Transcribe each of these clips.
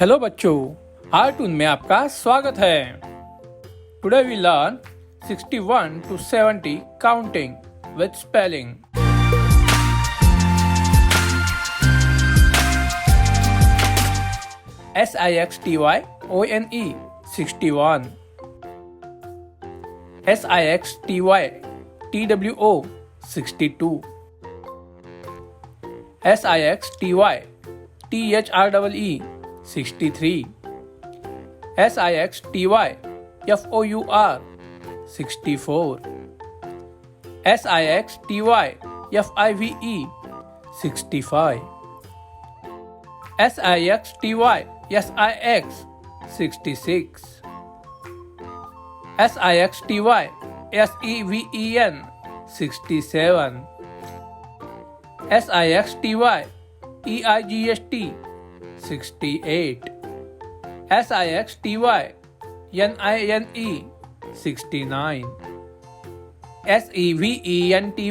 Hello बच्चों, cartoon में आपका स्वागत है। Today we learn 61 to 70 counting with spelling. SIXTYONE 61, SIXTYTWO 62, SIXTYTHREE 63, SIXTYFOUR 64, SIXTYFIVE 65, SIXTYSIX 66, SIXTYSEVEN 67, SIXTYEIGST 68, SIXTYNINE 69, SEVENTY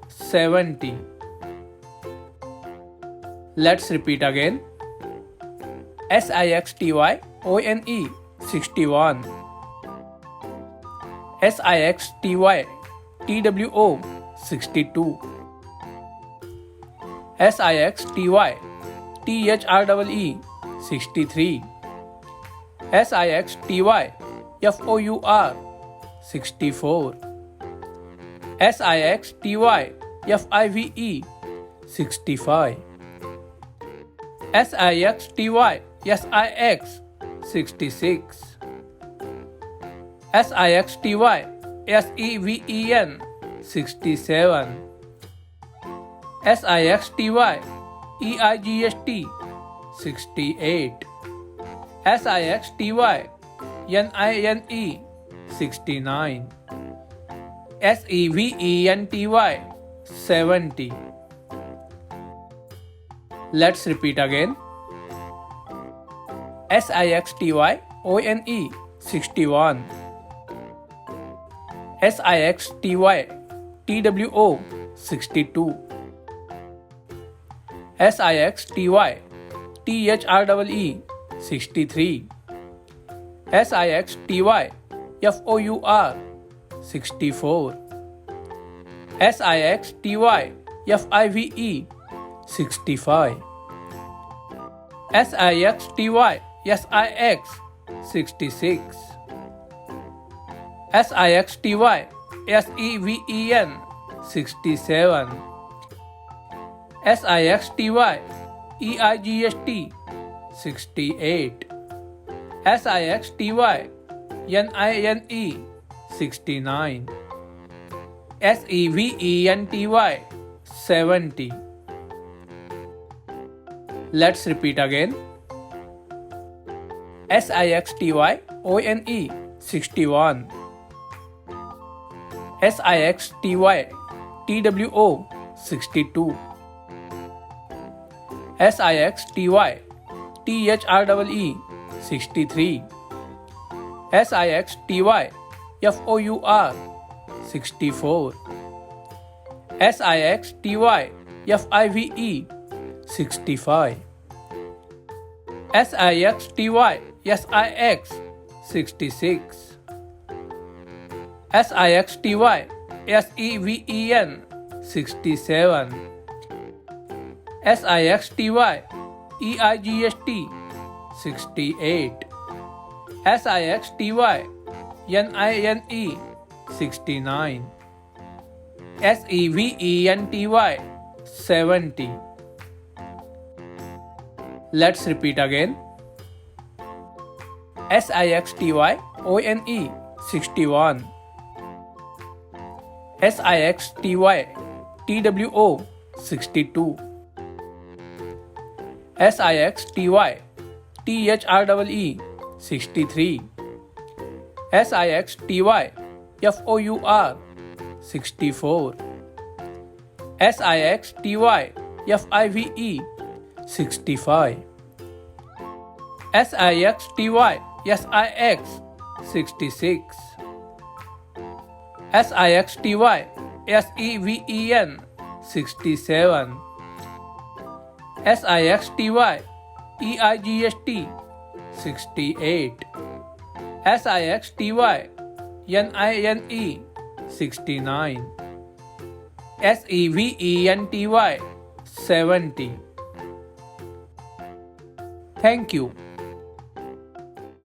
70. Let's repeat again. SIXTYONE 61, SIXTYTWO 62, SIXTYTHREE 63, SIXTYFOUR 64, SIXTYFIVE 65, SIXTYSIX 66, SIXTYSEVEN 67, SIXTYEIGST 68, SIXTYNINE 69, SEVENTY 70. Let's repeat again. SIXTYONE 61, SIXTYTWO 62, SIXTYTHREE 63, SIXTYFOUR 64, SIXTYFIVE 65, SIXTYSIX 66, SIXTYSEVEN 67, SIXTYEIGST 68, SIXTYNINE 69, SEVENTY 70. Let's repeat again. SIXTYONE 61, SIXTYTWO 62, SIXTYTHREE 63, SIXTYFOUR 64, SIXTYFIVE 65, SIXTYSIX 66, SIXTYSEVEN 67, SIXTYEIGST 68, SIXTYNINE 69, SEVENTY 70. Let's repeat again. SIXTYONE 61, SIXTYTWO 62, SIXTYTHREE 63, SIXTYFOUR 64, SIXTYFIVE 65, SIXTYSIX 66, SIXTYSEVEN 67, SIXTY EIGST 68, SIXTY NINE 69, SEVENTY 70. Thank you.